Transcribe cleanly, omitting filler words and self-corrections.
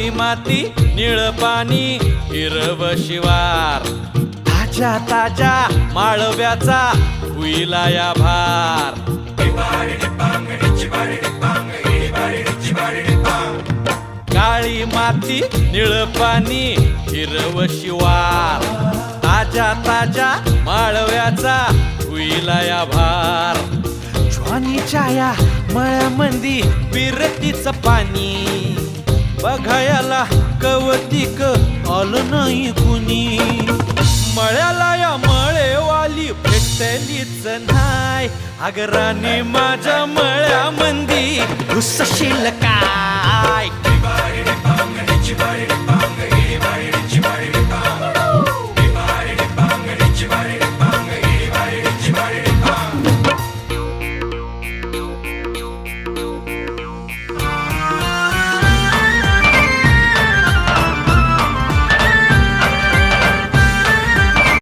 काळी माती निळ पाणी हिरव शिवार ताज्या ताज्या माळव्याचा हुईला या भार काळी माती निळ पाणी हिरव शिवार ताज्या ताज्या माळव्याचा हुईला या भार ज्वानीच्या या मळ्यामंदी विरतीच पाणी बघायला कवतिक आलं नाही कुणी मळ्याला या मळेवाली भेटलीच नाय अगराने माझ्या मळ्यामंदी घुसशील